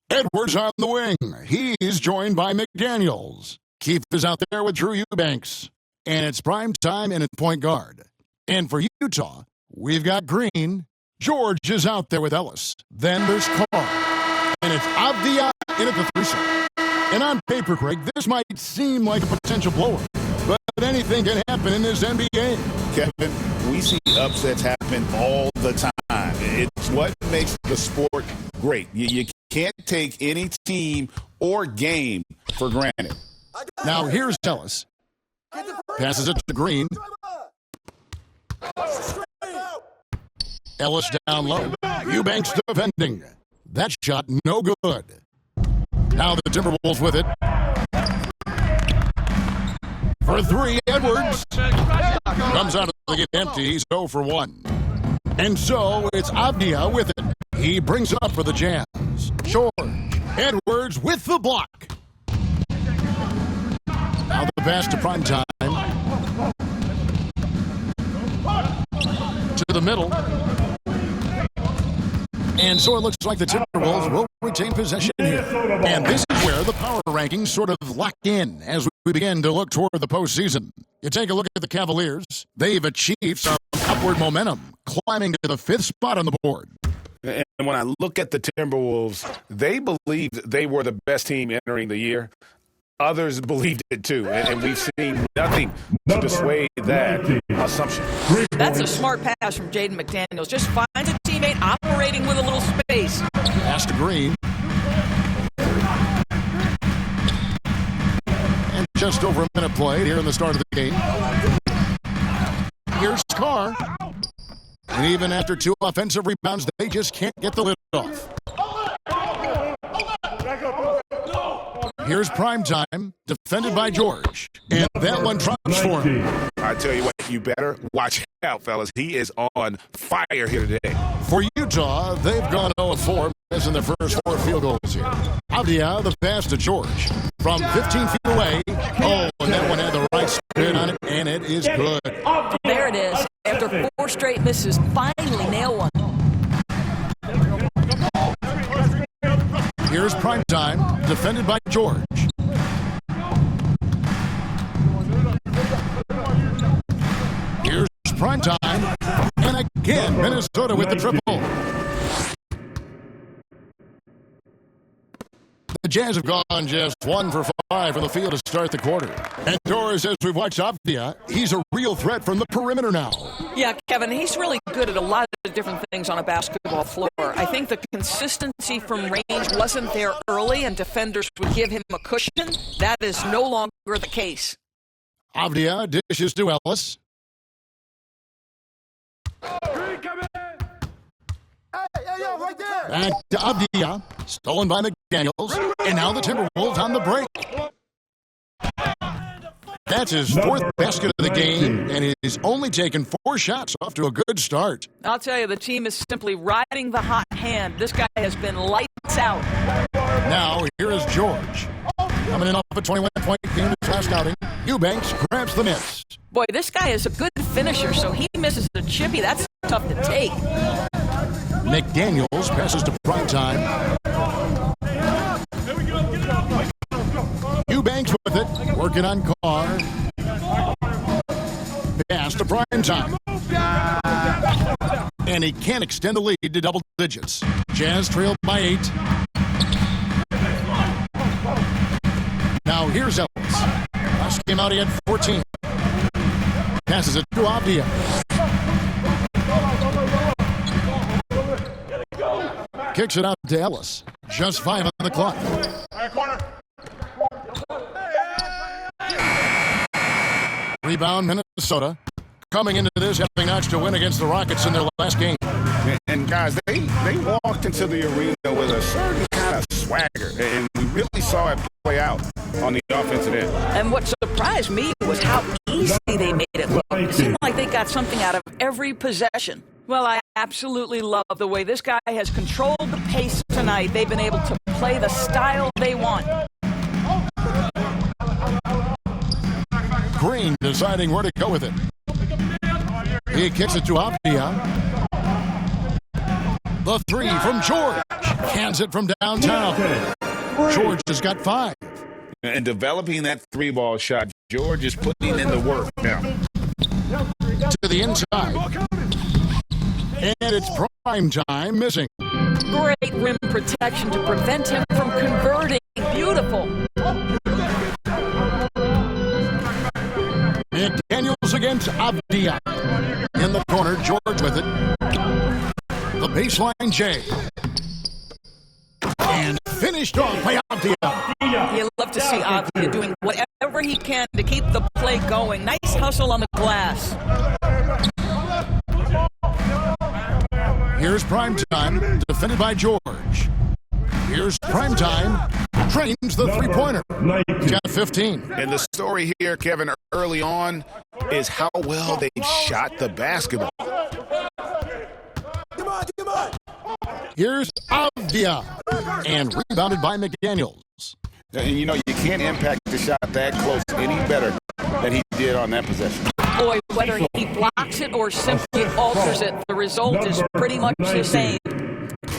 Edwards on the wing. He's joined by McDaniels. Keefe is out there with Drew Eubanks. And it's prime time in at point guard. And for Utah, we've got Green. George is out there with Ellis. Then there's Carr. And it's Avdia in at the 3 spot. And on paper, Craig, this might seem like a potential blower. But anything can happen in this NBA. Kevin, we see upsets happen all the time. It's what makes the sport great. You can't take any team or game for granted. Now here's Ellis. Passes it to Green. Ellis down low. Eubanks defending. That shot no good. Now the Timberwolves with it. For 3, Edwards. Comes out of the game empty. He's 0 for 1. And so it's Avdia with it. He brings it up for the Jazz. George. Edwards with the block. Now the pass to primetime. To the middle. And so it looks like the Timberwolves will retain possession here. And this is where the power rankings sort of lock in as we begin to look toward the postseason. You take a look at the Cavaliers. They've achieved some upward momentum, climbing to the 5th spot on the board. And when I look at the Timberwolves, they believed they were the best team entering the year. Others believed it too, and we've seen nothing to dissuade that assumption. That's a smart pass from Jaden McDaniels. Just finds a teammate operating with a little space. Pass to Green. And just over a minute played here in the start of the game. Here's Carr. And even after 2 offensive rebounds, they just can't get the lid off. Here's primetime, defended by George. And that one drops for him. I tell you what, you better watch out, fellas. He is on fire here today. For Utah, they've gone 0-4, missing their first 4 field goals here. Avdia, the pass to George. From 15 feet away. Oh, and that one had the right spin on it, and it is good. There it is. After 4 straight misses, finally nail one. Here's primetime, defended by George. Here's primetime, and again, Minnesota with the triple. The Jazz have gone just 1 for 5 from the field to start the quarter. And Doris, as we've watched Avdia, he's a real threat from the perimeter now. Yeah, Kevin, he's really good at a lot of different things on a basketball floor. I think the consistency from range wasn't there early, and defenders would give him a cushion. That is no longer the case. Avdia dishes to Ellis. Right there. Back to Avdia, stolen by McDaniels, and now the Timberwolves on the break. That's his 4th basket of the game, and he's only taken 4 shots off to a good start. I'll tell you, the team is simply riding the hot hand. This guy has been lights out. Now, here is George. Coming in off a 21-point game in his last outing. Eubanks grabs the miss. Boy, this guy is a good finisher, so he misses a chippy. That's tough to take. McDaniels passes to primetime. Eubanks with it, working on Carr. Pass to primetime. And he can't extend the lead to double digits. Jazz trailed by 8. Now here's Ellis. Last game out he had 14. Passes it to Avdia. Kicks it out to Ellis. Just 5 on the clock. Rebound, Minnesota. Coming into this, having notched a win against the Rockets in their last game. And guys, they walked into the arena with a certain kind of swagger, and we really saw it play out on the offensive end. And what surprised me was how easy they made it look. It seemed like they got something out of every possession. Well, I absolutely love the way this guy has controlled the pace tonight. They've been able to play the style they want. Green deciding where to go with it. He kicks it to Avdia. The 3 from George. hands it from downtown. George has got 5. And developing that 3-ball shot, George is putting in the work now. To the inside. And it's prime time missing. Great rim protection to prevent him from converting. Beautiful. McDaniels against Avdia. In the corner, George with it. The baseline J. And finished off by Avdia. You love to see Avdia doing whatever he can to keep the play going. Nice hustle on the glass. Here's primetime, defended by George. Here's primetime, trains the three-pointer. He's got 15. And the story here, Kevin, early on is how well they've shot the basketball. Come on. Here's Avdia, and rebounded by McDaniels. And you know, you can't impact the shot that close any better than he did on that possession. Boy, whether he blocks it or simply alters it, the result is pretty much the same.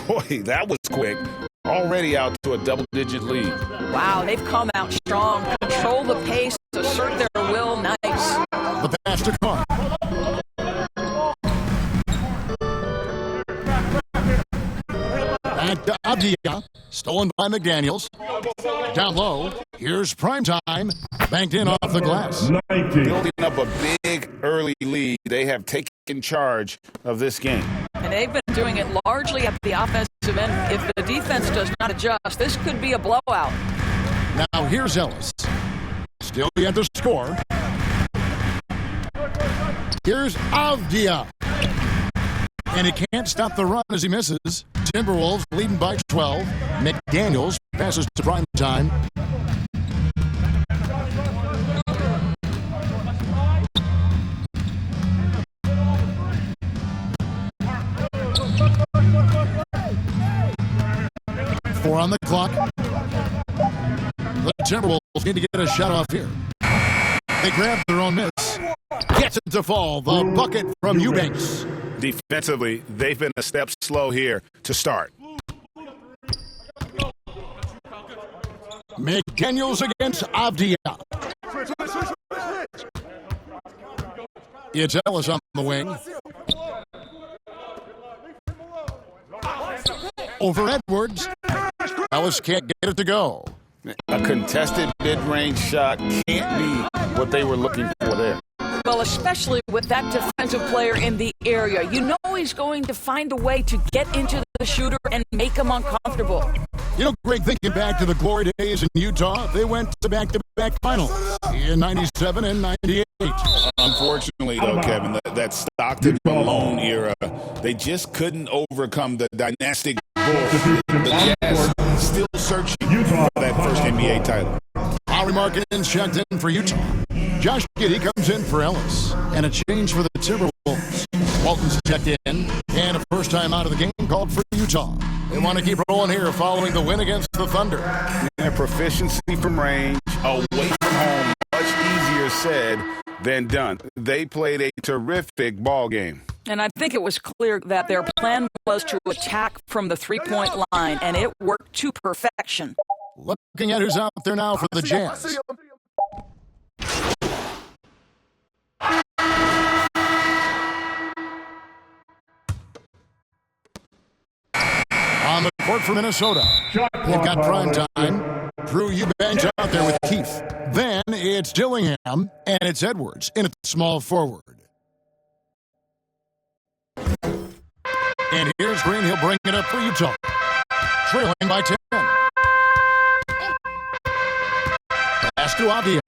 Boy, that was quick. Already out to a double-digit lead. Wow, they've come out strong. Control the pace, assert their will. Nice. The pass to Carr. Back to Avdia, stolen by McDaniels. Down low, here's primetime, banked in off the glass. Building up a big early lead, they have taken charge of this game. And they've been doing it largely at the offensive end. If the defense does not adjust, this could be a blowout. Now here's Ellis. Still yet to score. Here's Avdia. And he can't stop the run as he misses. Timberwolves leading by 12. McDaniels passes to primetime. Four on the clock. The Timberwolves need to get a shot off here. They grab their own miss. Gets it to fall. The bucket from Eubanks. Defensively, they've been a step slow here to start. McDaniels against Avdia. It's Ellis on the wing. Over Edwards. Ellis can't get it to go. A contested mid-range shot can't be what they were looking for there. Well, especially with that defensive player in the area. You know he's going to find a way to get into the shooter and make him uncomfortable. You know, Greg, thinking back to the glory days in Utah, they went to back-to-back finals in 97 and 98. Unfortunately, though, Kevin, that Stockton Malone era, they just couldn't overcome the dynastic Bulls. The Jazz still searching for that first NBA title. Lowry Markkinen's checked in for Utah. Josh Giddey comes in for Ellis. And a change for the Timberwolves. Walton's checked in. And a first time out of the game called for Utah. They want to keep rolling here following the win against the Thunder. And proficiency from range, away from home, much easier said than done. They played a terrific ball game. And I think it was clear that their plan was to attack from the three-point line, and it worked to perfection. Looking at who's out there now for the Jazz. On the court for Minnesota, they've got prime time. Drew Eubanks out there with Keefe. Then it's Dillingham, and it's Edwards in at small forward. And here's Green. He'll bring it up for Utah. Trailing by 10. Pass to Avdia.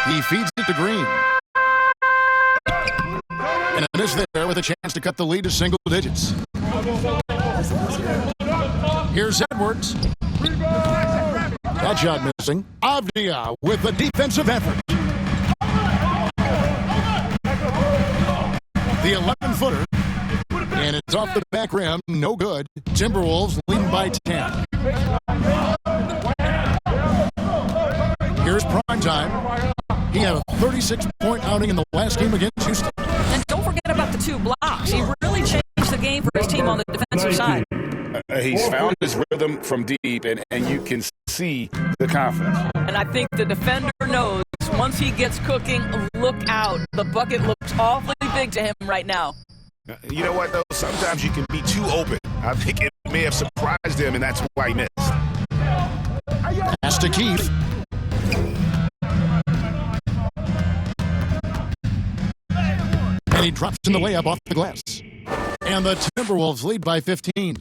He feeds it to Green. And a miss there with a chance to cut the lead to single digits. Here's Edwards. That shot missing. Avdia with the defensive effort. The 11-footer. And it's off the back rim. No good. Timberwolves leading by 10. Here's prime time. He had a 36-point outing in the last game against Houston. And don't forget about the 2 blocks. He really changed the game for his team on the defensive side. He's found his rhythm from deep, and you can see the confidence. And I think the defender knows once he gets cooking, look out. The bucket looks awfully big to him right now. You know what, though? Sometimes you can be too open. I think it may have surprised him, and that's why he missed. Pass to Keith. And he drops in the layup off the glass. And the Timberwolves lead by 15.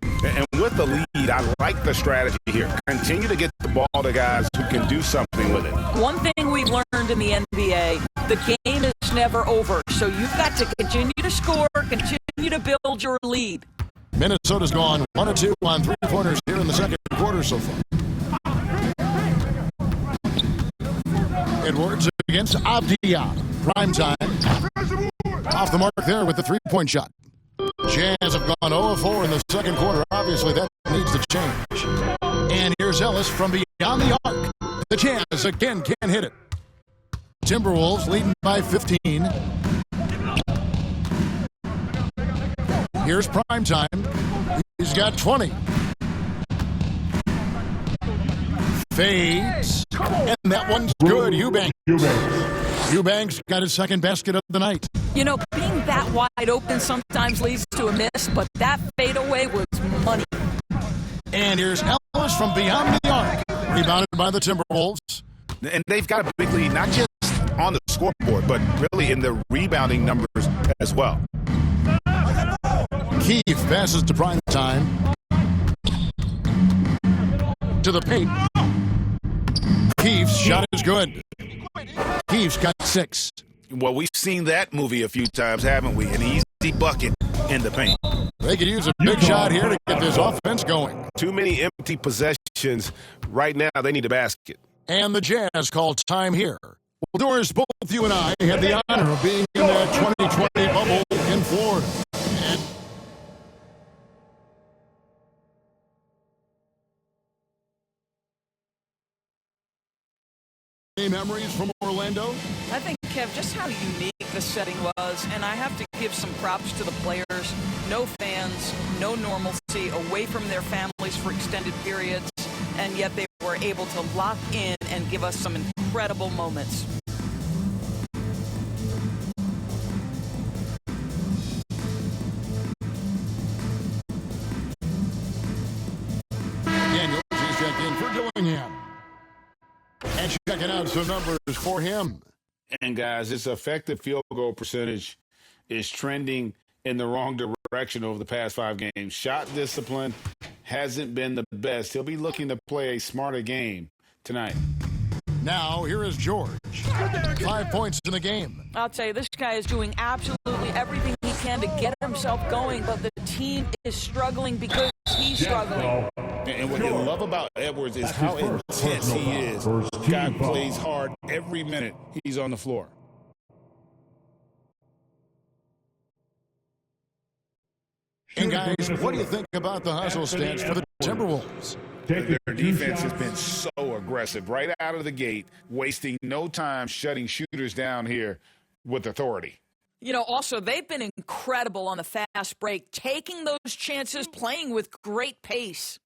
And with the lead, I like the strategy here. Continue to get the ball to guys who can do something with it. One thing we've learned in the NBA, the game is never over. So you've got to continue to score, continue to build your lead. Minnesota's gone 1 of 2 on 3-pointers here in the second quarter so far. Edwards against Abdia. Prime time. Off the mark there with the 3-point shot. Jazz have gone 0-4 in the second quarter. Obviously, that needs to change. And here's Ellis from beyond the arc. The Jazz again can't hit it. Timberwolves leading by 15. Here's prime time. He's got 20. Fades. And that one's good. Eubanks got his second basket of the night. You know, being that wide open sometimes leads to a miss, but that fadeaway was money. And here's Ellis from beyond the arc. Rebounded by the Timberwolves. And they've got a big lead, not just on the scoreboard, but really in the rebounding numbers as well. Keith passes to prime time. To the paint. Keith's shot is good. Keith's got 6. Well, we've seen that movie a few times, haven't we? An easy bucket in the paint. They could use a big shot here to get this offense going. Too many empty possessions. Right now, they need a basket. And the Jazz call time here. Well, Doris, both you and I had the honor of being in that 2020 bubble in Florida. And any memories from Orlando? I think, Kev, just how unique the setting was, and I have to give some props to the players. No fans, no normalcy, away from their families for extended periods, and yet they were able to lock in and give us some incredible moments. Daniels is checked in for Dillingham. And checking out some numbers for him. And, guys, his effective field goal percentage is trending in the wrong direction over the past 5 games. Shot discipline hasn't been the best. He'll be looking to play a smarter game tonight. Now, here is George. 5 points in the game. I'll tell you, this guy is doing absolutely everything he can to get himself going, but the team is struggling because he's struggling. And what you love about Edwards is how intense he is. Guy plays hard every minute he's on the floor. And guys, what do you think about the hustle stance for the Timberwolves? Their defense has been so aggressive right out of the gate, wasting no time shutting shooters down here with authority. You know, also, they've been incredible on the fast break, taking those chances, playing with great pace.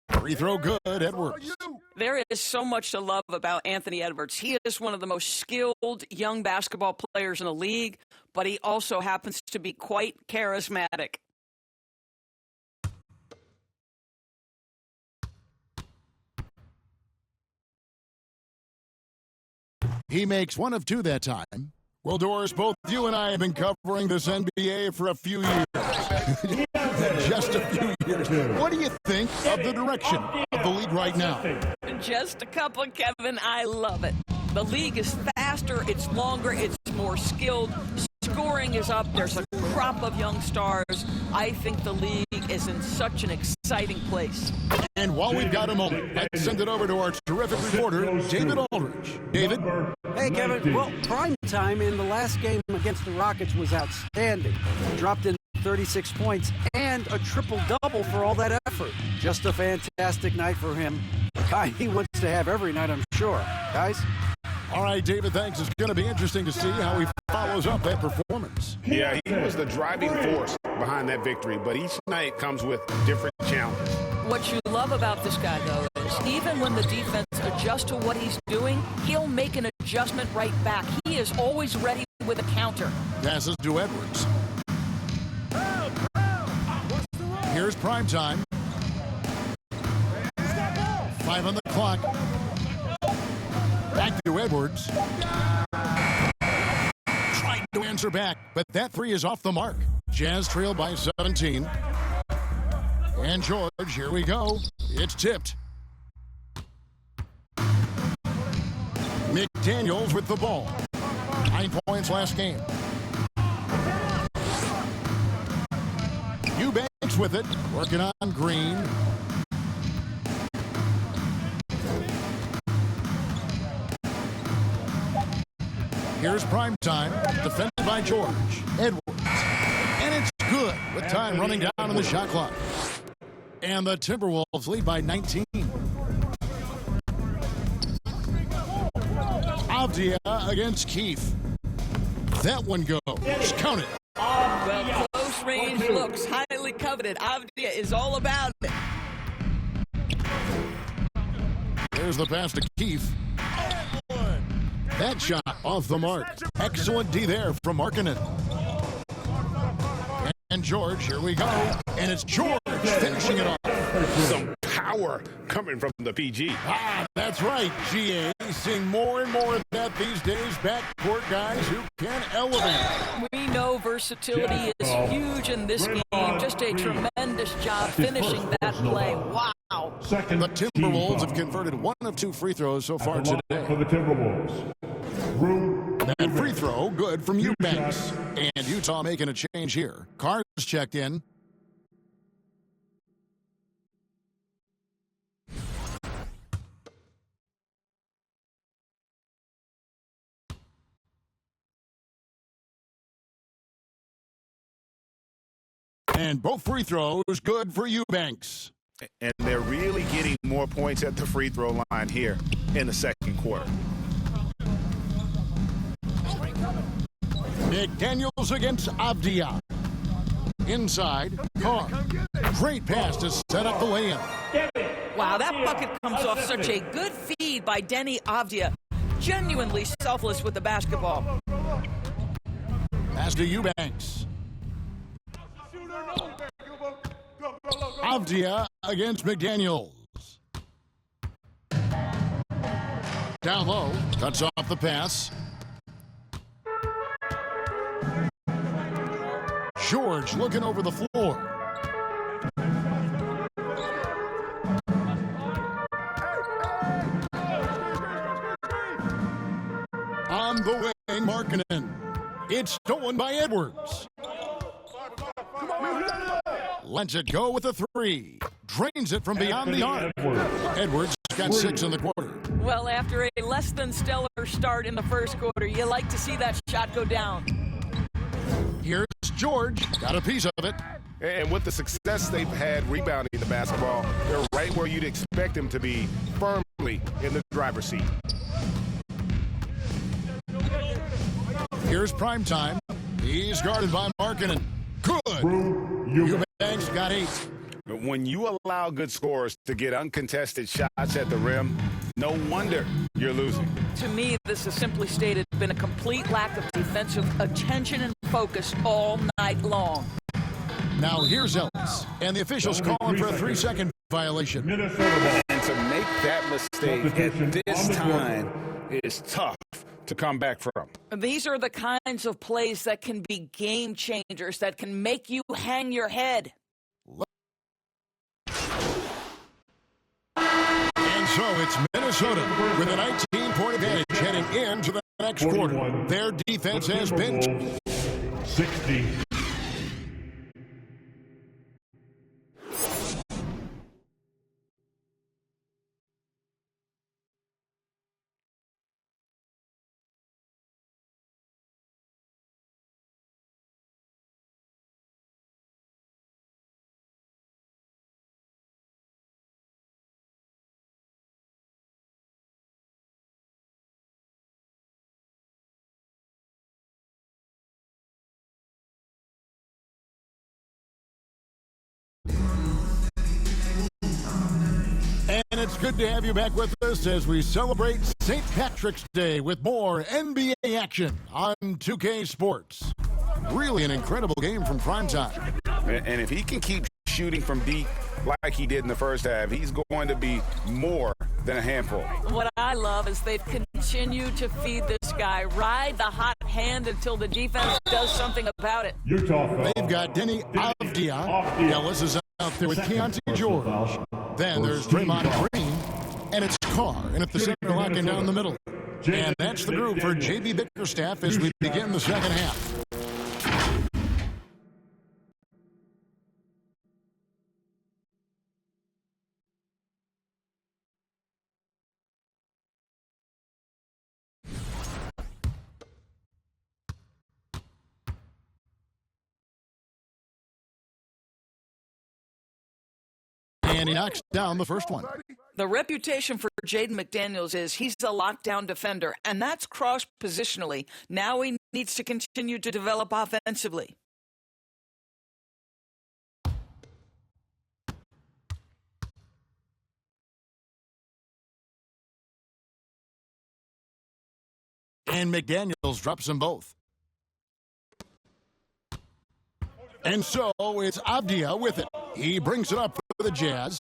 Free throw good, Edwards. There is so much to love about Anthony Edwards. He is one of the most skilled young basketball players in the league, but he also happens to be quite charismatic. He makes 1 of 2 that time. Well, Doris, both you and I have been covering this NBA for a few years. Just a few years. What do you think of the direction of the league right now? Just a couple, Kevin. I love it. The league is faster, it's longer, it's more skilled. Scoring is up. There's a crop of young stars. I think the league is in such an exciting place. And while we've got a moment, let's send it over to our terrific reporter, David Aldridge. David? Hey, Kevin. Well, prime time in the last game against the Rockets was outstanding. Dropped in 36 points and a triple-double for all that effort. Just a fantastic night for him. The kind he wants to have every night, I'm sure. Guys? All right, David, thanks. It's going to be interesting to see how he follows up that performance. Yeah, he was the driving force behind that victory, but each night comes with different challenges. What you love about this guy, though, is even when the defense adjusts to what he's doing, he'll make an adjustment right back. He is always ready with a counter. Passes to Edwards. Here's prime time. 5 on the clock. Back to Edwards. Trying to answer back, but that three is off the mark. Jazz trail by 17. And George, here we go. It's tipped. McDaniels with the ball. 9 points last game. Eubanks with it. Working on Green. Here's prime time, defended by George. Edwards. And it's good with time running down on the shot clock. And the Timberwolves lead by 19. Avdia against Keefe. That one goes. Count it. Well, close range looks highly coveted. Avdia is all about it. There's the pass to Keefe. That shot off the mark. Excellent D there from Markkanen. And George, here we go. And it's George finishing it off. Some power coming from the PG. That's right, GA. Seeing more and more of that these days. Backcourt guys who can elevate. We know versatility is huge in this game. Just a tremendous job finishing that play. Wow. The Timberwolves have converted 1 of 2 free throws so far today. For the Timberwolves. That free throw, good from Eubanks. And Utah making a change here. Carr's checked in. And both free throws good for Eubanks. And they're really getting more points at the free throw line here in the second quarter. McDaniels against Avdia. Inside, Carr. Great pass to set up the lay-in. Wow, that bucket comes off such a good feed by Denny Avdia. Genuinely selfless with the basketball. Pass to Eubanks. Avdia against McDaniels. Down low, cuts off the pass. George looking over the floor. On the wing, Markkanen. It's stolen by Edwards. Lets it go with a three. Drains it from beyond the arc. Edwards got 6 in the quarter. Well, after a less than stellar start in the first quarter, you like to see that shot go down. Here's George. Got a piece of it. And with the success they've had rebounding the basketball, they're right where you'd expect them to be, firmly in the driver's seat. Here's prime time. He's guarded by Markkanen. Good. Eubanks got 8. But when you allow good scorers to get uncontested shots at the rim, no wonder you're losing. To me, this is simply stated been a complete lack of defensive attention and focus all night long. Now here's Ellis, and the officials calling for a 3-second violation. And to make that mistake at this time is tough to come back from. These are the kinds of plays that can be game changers, that can make you hang your head. And so it's Minnesota with a 19-point advantage heading into the next quarter. Their defense has been 60. And it's good to have you back with us as we celebrate St. Patrick's Day with more NBA action on 2K Sports. Really an incredible game from primetime. And if he can keep shooting from deep like he did in the first half, he's going to be more than a handful. What I love is they've continued to feed this guy, ride the hot hand until the defense does something about it. They've got Denny Avdia. Ellis is out there with Keontae George. Then there's Draymond Green, and it's Carr, and at the center locking down the middle. And that's the group for J.B. Bickerstaff as we begin the second half. And he knocks down the first one. The reputation for Jaden McDaniels is he's a lockdown defender, and that's cross-positionally. Now he needs to continue to develop offensively. And McDaniels drops them both. And so it's Avdia with it. He brings it up for the Jazz.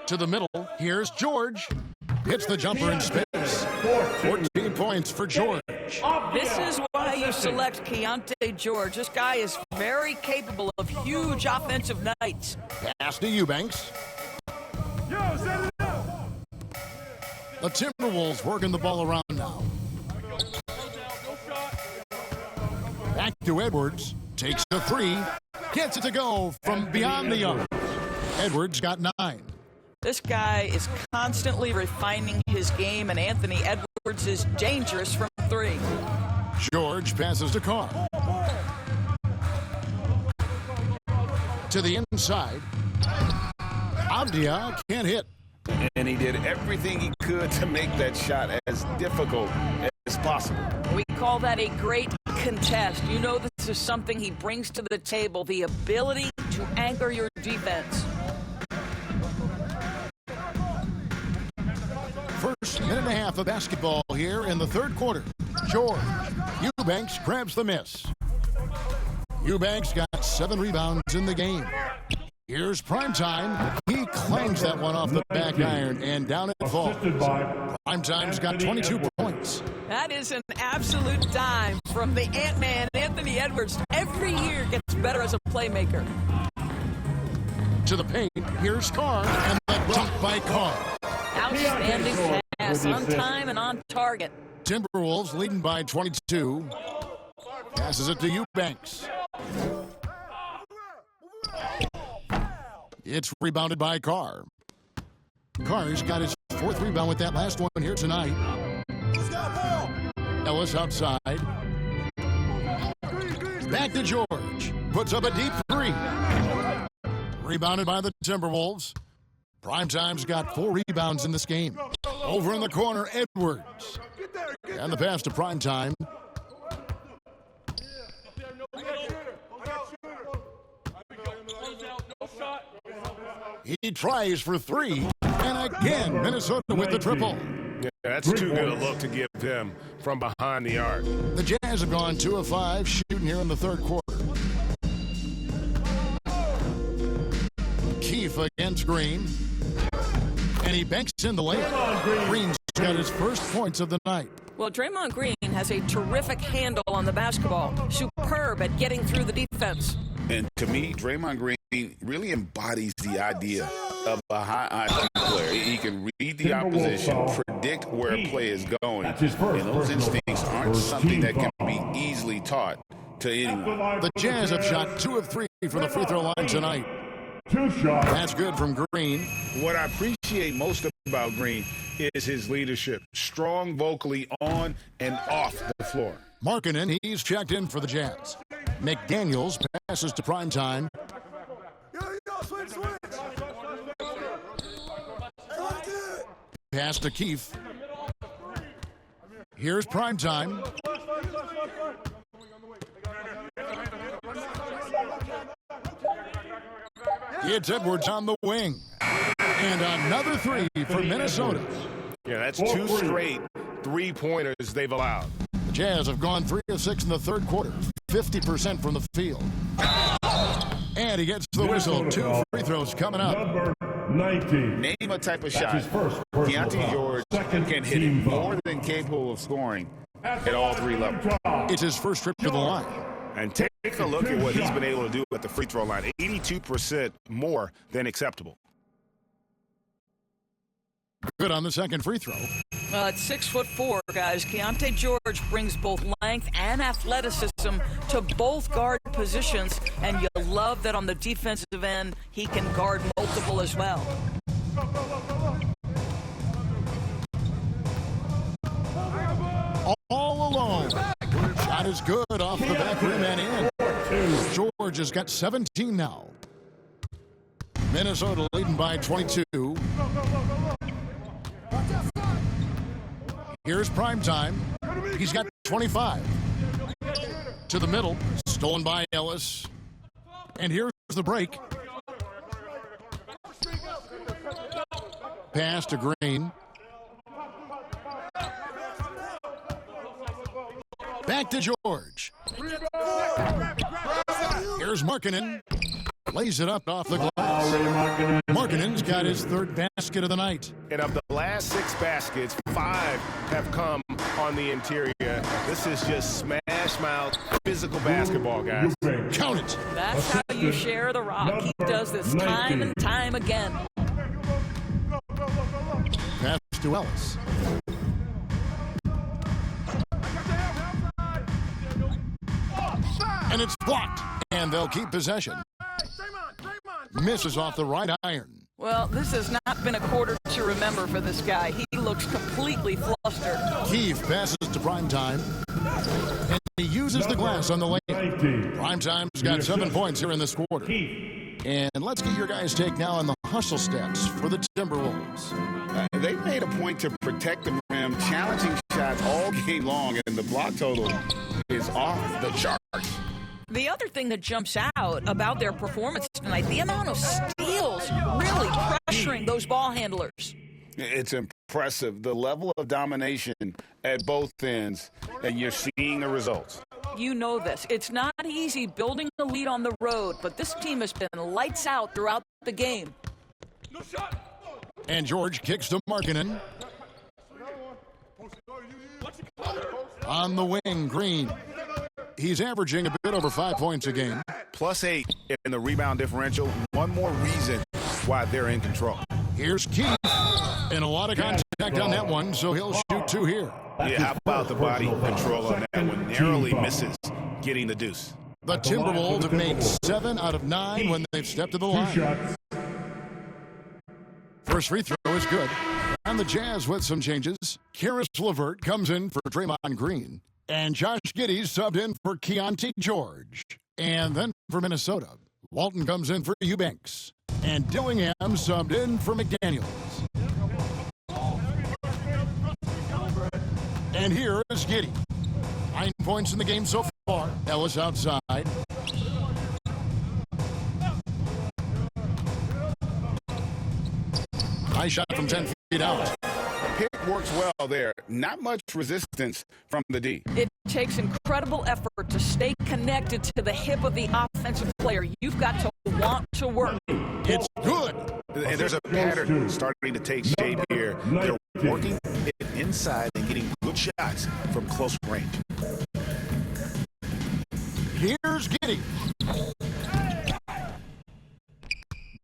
To the middle, here's George. Hits the jumper in space. 14 points for George. This is why you select Keontae George. This guy is very capable of huge offensive nights. Pass to Eubanks. The Timberwolves working the ball around now. Back to Edwards. Takes the three. Gets it to go from beyond the arc. Edwards got 9. This guy is constantly refining his game, and Anthony Edwards is dangerous from 3. George passes to Carr. To the inside. Avdia can't hit. And he did everything he could to make that shot as difficult as possible. We call that a great contest. You know this is something he brings to the table, the ability to anchor your defense. First minute and a half of basketball here in the third quarter. George. Eubanks grabs the miss. Eubanks got 7 rebounds in the game. Here's Primetime. He claims that one off the back iron, and down it falls. Primetime's got 22 points. That is an absolute dime from the Ant-Man, Anthony Edwards. Every year gets better as a playmaker. To the paint, here's Carr, and the dunk by Carr. Outstanding pass, on time and on target. Timberwolves leading by 22. Passes it to Eubanks. It's rebounded by Carr. Carr's got his 4th rebound with that last one here tonight. Ellis outside. Back to George. Puts up a deep 3. Rebounded by the Timberwolves. Primetime's got 4 rebounds in this game. Over in the corner, Edwards. And the pass to Primetime. He tries for 3. And again, Minnesota with the triple. Yeah, that's too good a look to give him from behind the arc. The Jazz have gone 2 of 5 shooting here in the third quarter. Keefe against Green. And he banks in the layup. Green's got his first points of the night. Well, Draymond Green has a terrific handle on the basketball. Superb at getting through the defense. And to me, Draymond Green really embodies the idea of a high IQ player. He can read the opposition, predict where a play is going, and those instincts aren't something that can be easily taught to anyone. The Jazz have shot 2 of 3 from the free throw line tonight. 2 shots. That's good from Green. What I appreciate most about Green is his leadership. Strong vocally on and off the floor. Markkanen, he's checked in for the Jazz. McDaniels passes to Primetime. Pass to Keefe. Here's Primetime. It's Edwards on the wing. And another three for Minnesota. Yeah, that's two straight three-pointers they've allowed. The Jazz have gone 3 of 6 in the third quarter, 50% from the field. And he gets the whistle. 2 free throws coming up. Number 19. Name a type of That's shot his first personal Keontae foul. George Second can hit it team foul. more than capable of scoring at all three levels. It's his first trip to the line. And take a look at what he's been able to do at the free throw line. 82% more than acceptable. Good on the second free throw. At 6'4", guys, Keontae George brings both length and athleticism to both guard positions, and you love that on the defensive end, he can guard multiple as well. All alone. Shot is good off the back rim and in. George has got 17 now. Minnesota leading by 22. Here's prime time. He's got 25. To the middle, stolen by Ellis. And here's the break. Pass to Green. Back to George. Here's Markkanen. Lays it up off the glass. Markkanen's got his third basket of the night. And of the last 6 baskets, 5 have come on the interior. This is just smash mouth physical basketball, guys. Count it. That's how you share the rock. He does this time and time again. Pass to Ellis. And it's blocked. And they'll keep possession. Misses off the right iron. Well, this has not been a quarter to remember for this guy. He looks completely flustered. Keefe passes to Primetime. And he uses the glass on the lane. Primetime's got 7 points here in this quarter. And let's get your guys' take now on the hustle steps for the Timberwolves. They made a point to protect the rim, challenging shots all game long, and the block total is off the charts. The other thing that jumps out about their performance tonight, the amount of steals really pressuring those ball handlers. It's impressive, the level of domination at both ends, and you're seeing the results. You know this. It's not easy building a lead on the road, but this team has been lights out throughout the game. And George kicks to Markkanen. On the wing, Green. He's averaging a bit over 5 points a game. +8 in the rebound differential. One more reason why they're in control. Here's Keith. And a lot of contact on that one, so he'll shoot 2 here. Yeah, how about the body control on that one? Narrowly misses getting the deuce. The Timberwolves have made 7 out of 9 when they've stepped to the line. First free throw is good. And the Jazz with some changes. Karis LeVert comes in for Draymond Green. And Josh Giddey subbed in for Keontae George. And then for Minnesota, Walton comes in for Eubanks. And Dillingham subbed in for McDaniels. And here is Giddey. 9 points in the game so far. Ellis outside. Nice shot from 10 feet out. Pick works well there. Not much resistance from the D. It takes incredible effort to stay connected to the hip of the offensive player. You've got to want to work. It's good. And there's a pattern starting to take shape here. They're working it inside and getting good shots from close range. Here's Giddey.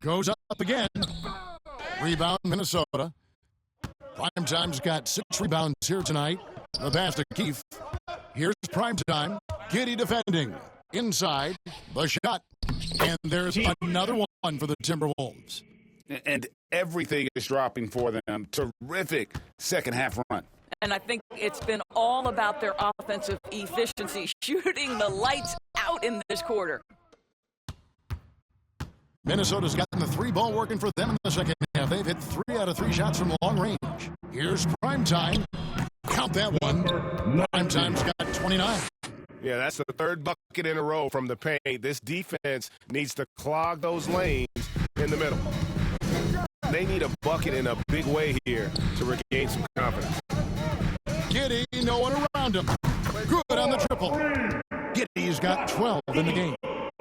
Goes up again. Rebound, Minnesota. Primetime's got 6 rebounds here tonight. The pass to Keefe. Here's Primetime. Giddey defending. Inside. The shot. And there's another one for the Timberwolves. And everything is dropping for them. Terrific second half run. And I think it's been all about their offensive efficiency, shooting the lights out in this quarter. Minnesota's gotten the 3-ball working for them in the second half. They've hit 3 out of 3 shots from long range. Here's Primetime. Count that one. Primetime's got 29. Yeah, that's the third bucket in a row from the paint. This defense needs to clog those lanes in the middle. They need a bucket in a big way here to regain some confidence. Giddey, no one around him. Good on the triple. Giddey's got 12 in the game.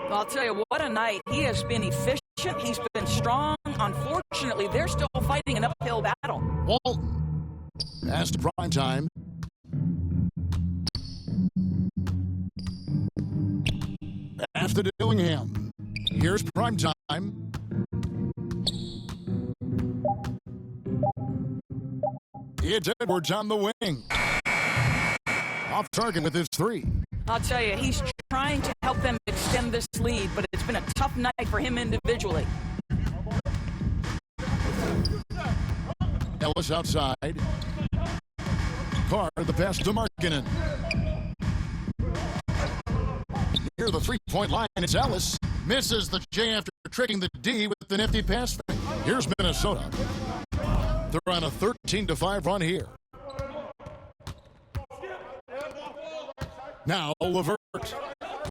I'll tell you, what a night. He has been efficient. He's been strong. Unfortunately, they're still fighting an uphill battle. Walton. Pass to prime time. Pass to Dillingham. Here's prime time. It's Edwards on the wing. Off target with his three. I'll tell you, he's trying to help them extend this lead, but it's been a tough night for him individually. Ellis outside. Carr, the pass to Markkanen. Near the three-point line, it's Ellis. Misses the J after tricking the D with the nifty pass fake. Here's Minnesota. They're on a 13-5 run here. Now LeVert.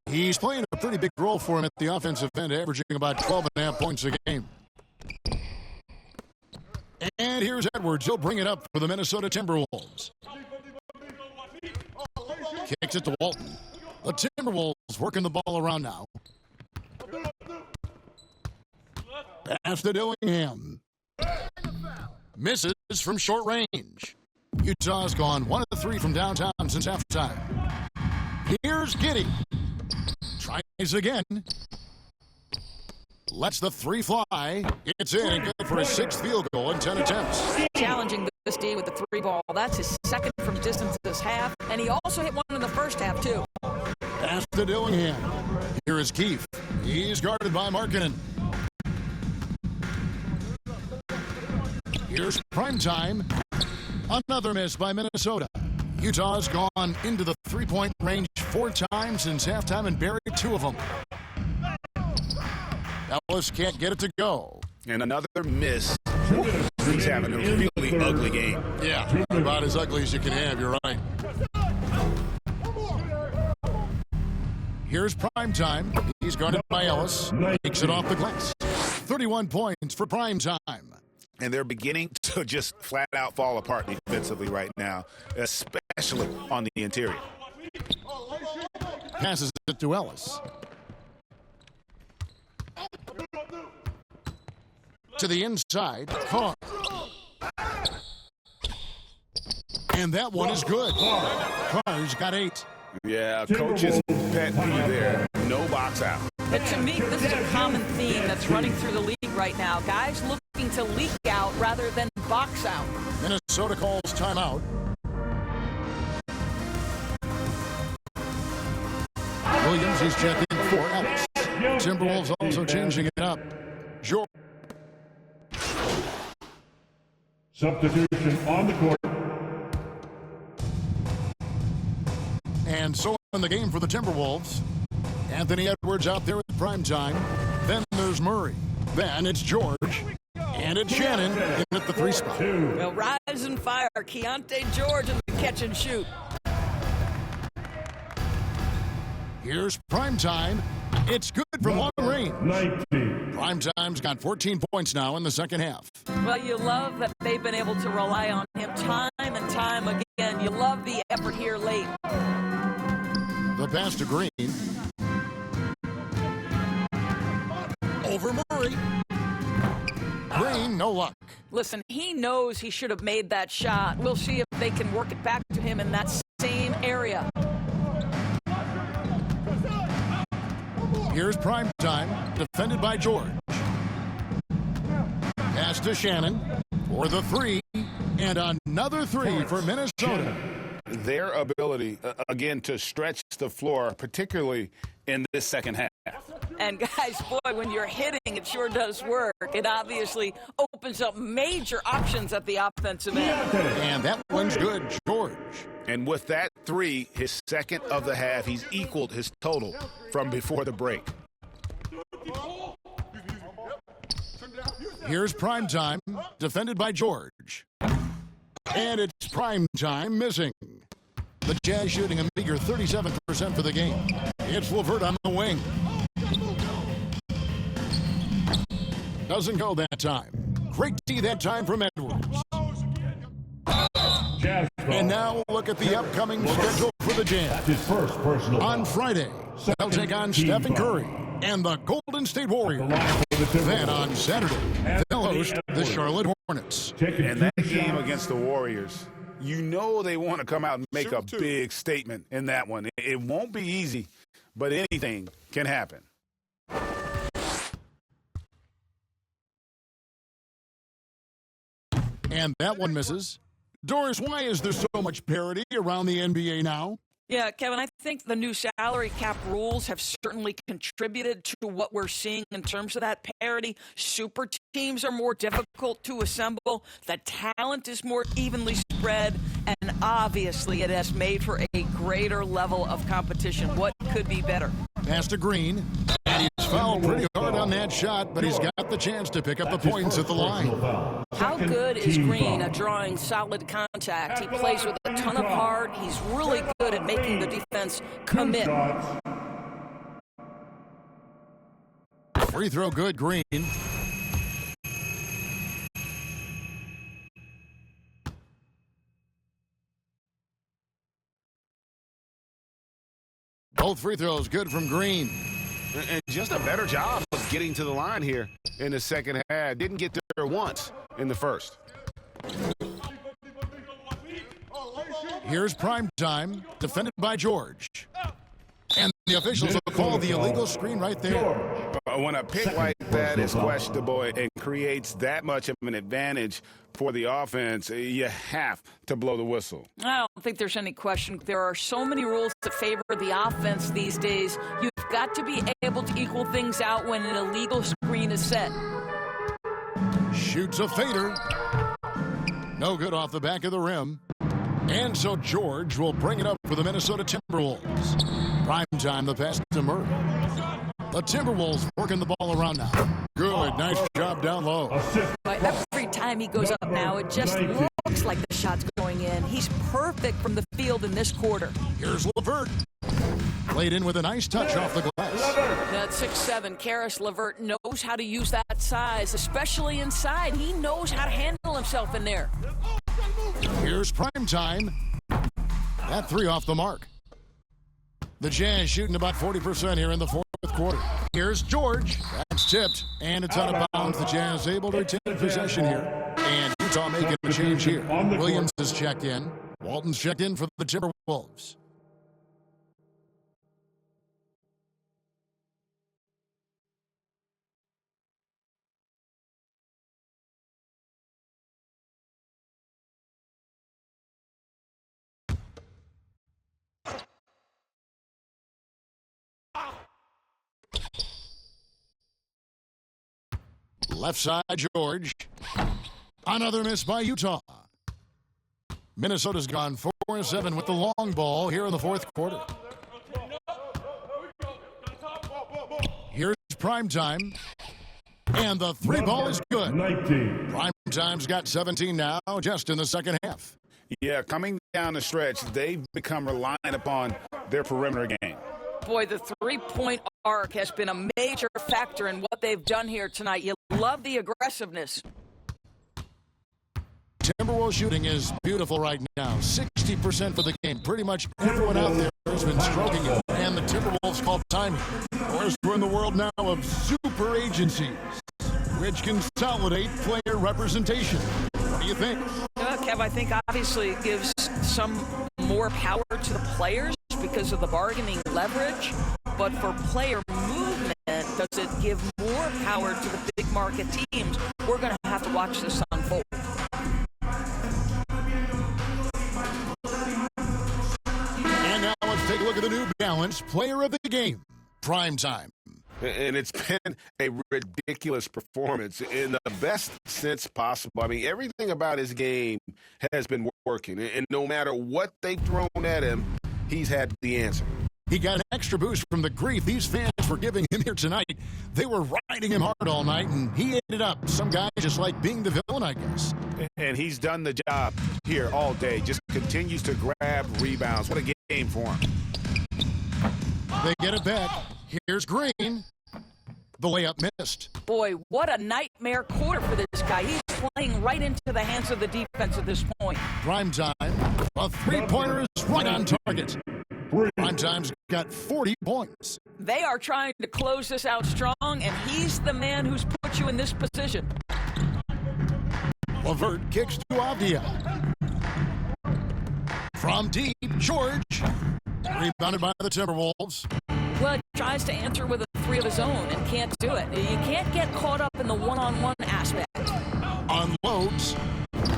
He's playing a pretty big role for him at the offensive end, averaging about 12.5 points a game. And here's Edwards. He'll bring it up for the Minnesota Timberwolves. Kicks it to Walton. The Timberwolves working the ball around now. Pass to Dillingham. Misses from short range. Utah's gone 1 of 3 from downtown since halftime. Here's Giddey. Tries again. Lets the three fly. It's in and good for his 6th field goal in 10 attempts. Challenging this D with the three ball. That's his 2nd from distance this half, and he also hit one in the first half, too. Pass to Dillingham. Here is Keefe. He's guarded by Markkanen. Here's prime time. Another miss by Minnesota. Utah's gone into the three-point range 4 times since halftime and buried 2 of them. Ellis can't get it to go. And another miss. He's having a really ugly game. Yeah, about as ugly as you can have, you're right. Here's prime time. He's guarded by Ellis. Takes it off the glass. 31 points for prime time. And they're beginning to just flat out fall apart defensively right now, especially on the interior. Passes it to Ellis. To the inside, Carr. And that one is good. Carr's got 8. Yeah, coach's pet peeve there. No box out. But to me, this is a common theme that's running through the league right now. Guys looking to leak out rather than box out. Minnesota calls timeout. Williams is checking for Ellis. Timberwolves also changing it up. George. Substitution on the court. And so in the game for the Timberwolves, Anthony Edwards out there with prime time. Then there's Murray. Then it's George. And it's Shannon in at the 3 spot. Well, rise and fire. Keontae George in the catch and shoot. Here's prime time. It's good from long range. 19. Prime time's got 14 points now in the second half. Well, you love that they've been able to rely on him time and time again. You love the effort here late. The pass to Green. Over Murray. Green, no luck. Listen, he knows he should have made that shot. We'll see if they can work it back to him in that same area. Here's prime time, defended by George. Pass to Shannon for the 3, and another 3 for Minnesota. Their ability, again, to stretch the floor, particularly in this second half. And guys, boy, when you're hitting, it sure does work. It obviously opens up major options at the offensive end. And that one's good, George. And with that 3, his 2nd of the half, he's equaled his total from before the break. Here's prime time, defended by George. And it's prime time missing. The Jazz shooting a meager 37% for the game. It's LeVert on the wing. Doesn't go that time. Great D that time from Edwards. Jazz And now look at the upcoming schedule for the Jazz. his first personal On Friday, they'll take on Stephen Curry and the Golden State Warriors. Then on Saturday, they'll host the Charlotte Hornets. And that game against the Warriors, you know they want to come out and make a big statement in that one. It won't be easy, but anything can happen. And that one misses. Doris, why is there so much parity around the NBA now? Yeah, Kevin, I think the new salary cap rules have certainly contributed to what we're seeing in terms of that parity. Super teams are more difficult to assemble. The talent is more evenly spread. And obviously, it has made for a greater level of competition. What could be better? Pass to Green. And he's fouled pretty hard on that shot, but he's got the chance to pick up the points at the line. How good is Green at drawing solid contact? He plays with a ton of heart. He's really good at making the defense commit. Free throw good, Green. Both free throws good from Green. And just a better job of getting to the line here in the second half. Didn't get there once in the first. Here's prime time, defended by George. And the officials will call the illegal screen right there. When a pick like that is questionable and creates that much of an advantage for the offense, you have to blow the whistle. I don't think there's any question. There are so many rules that favor the offense these days. You've got to be able to equal things out when an illegal screen is set. Shoots a fader. No good off the back of the rim. And so George will bring it up for the Minnesota Timberwolves. Prime time, the pass to Murray. The Timberwolves working the ball around now. Good, nice job down low. But every time he goes up now, it just looks like the shot's going in. He's perfect from the field in this quarter. Here's LeVert. Played in with a nice touch off the glass. At 6'7", Karis LeVert knows how to use that size, especially inside. He knows how to handle himself in there. Here's prime time. That three off the mark. The Jazz shooting about 40% here in the fourth quarter. Here's George. That's tipped, and it's out of bounds. The Jazz able to retain possession here. And Utah making a change here. Williams is checked in. Walton's checked in for the Timberwolves. Left side, George. Another miss by Utah. Minnesota's gone 4-7 with the long ball here in the fourth quarter. Here's prime time. And the three ball is good. 19. Prime time's got 17 now, just in the second half. Yeah, coming down the stretch, they've become reliant upon their perimeter game. Boy, the three-point arc has been a major factor in what they've done here tonight. You love the aggressiveness. Timberwolves shooting is beautiful right now. 60% for the game. Pretty much everyone out there has been stroking it. And the Timberwolves call time. Of course, we're in the world now of super agencies, which consolidate player representation. What do you think? Kev, I think obviously it gives some more power to the players because of the bargaining leverage. But for player movement, does it give more power to the big market teams? We're going to have to watch this unfold. And now let's take a look at the New Balance Player of the Game. Prime time. And it's been a ridiculous performance in the best sense possible. I mean, everything about his game has been working. And no matter what they've thrown at him, he's had the answer. He got an extra boost from the grief these fans were giving him here tonight. They were riding him hard all night, and he ate it up. Some guys just like being the villain, I guess. And he's done the job here all day. Just continues to grab rebounds. What a game for him. They get it back. Here's Green. The layup missed. Boy, what a nightmare quarter for this guy. He's playing right into the hands of the defense at this point. Prime time. A three-pointer is right on target. Prime time's got 40 points. They are trying to close this out strong, and he's the man who's put you in this position. Levert kicks to Avdia. From deep, George. Rebounded by the Timberwolves. Well, he tries to answer with a three of his own and can't do it. You can't get caught up in the one-on-one aspect. Unloads.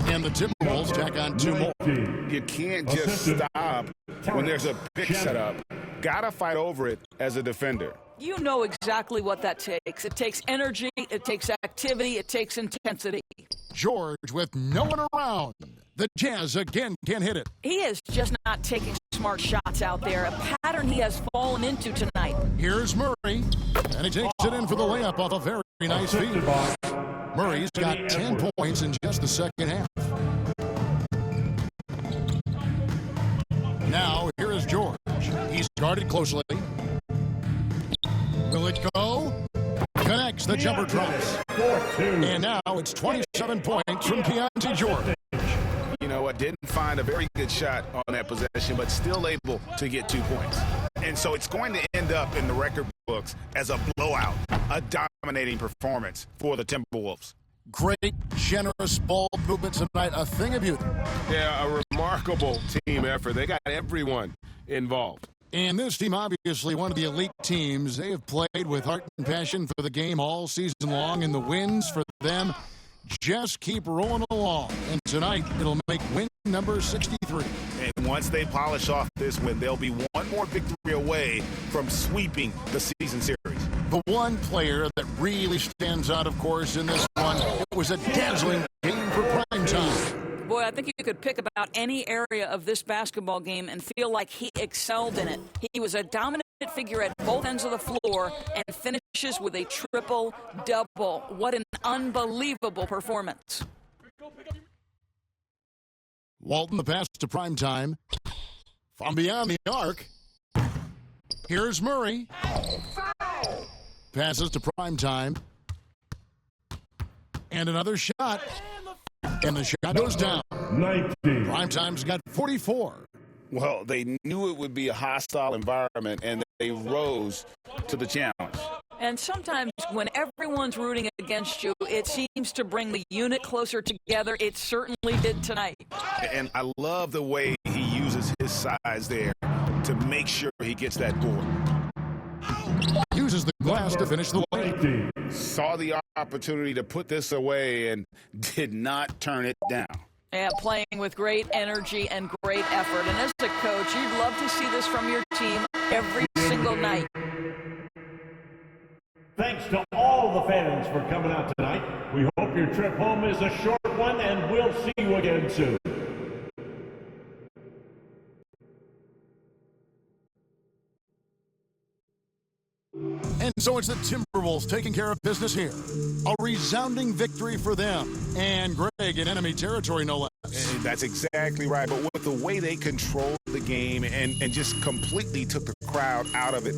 And the Timberwolves tack on 2 more. You can't just stop when there's a pick set up. Gotta fight over it as a defender. You know exactly what that takes. It takes energy, it takes activity, it takes intensity. George with no one around. The Jazz again can't hit it. He is just not taking smart shots out there, a pattern he has fallen into tonight. Here's Murray, and he takes it in for the layup off a very nice feed. Murray's got 10 points in just the second half. Now, here is George. He's guarded closely. Will it go? Connects, the jumper drops. And now it's 27 points from Keontae George. You know what? Didn't find a very good shot on that possession, but still able to get 2 points. And so it's going to end up in the record books as a blowout, a dominating performance for the Timberwolves. Great, generous ball movement tonight, a thing of beauty. Yeah, a remarkable team effort. They got everyone involved. And this team, obviously one of the elite teams. They have played with heart and passion for the game all season long, and the wins for them just keep rolling along. And tonight, it'll make win number 63. And once they polish off this win, they'll be one more victory away from sweeping the season series. The one player that really stands out, of course, in this one, it was a dazzling game for prime time. Boy, I think you could pick about any area of this basketball game and feel like he excelled in it. He was a dominant figure at both ends of the floor and finishes with a triple-double. What an unbelievable performance. Walton, the pass to prime time. From beyond the arc, here's Murray. Passes to prime time. And another shot. And the shot goes down. 19. Primetime's got 44. Well, they knew it would be a hostile environment, and they rose to the challenge. And sometimes when everyone's rooting against you, it seems to bring the unit closer together. It certainly did tonight. And I love the way he uses his size there to make sure he gets that board. Uses the glass to finish the way. Saw the opportunity to put this away and did not turn it down. Yeah, playing with great energy and great effort. And as a coach, you'd love to see this from your team every single night. Thanks to all the fans for coming out tonight. We hope your trip home is a short one, and we'll see you again soon. And so it's the Timberwolves taking care of business here. A resounding victory for them. And Greg in enemy territory, no less. And that's exactly right. But with the way they controlled the game and just completely took the crowd out of it,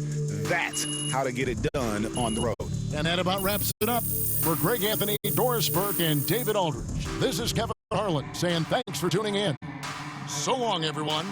that's how to get it done on the road. And that about wraps it up. For Greg Anthony, Doris Burke, and David Aldridge, this is Kevin Harlan saying thanks for tuning in. So long, everyone.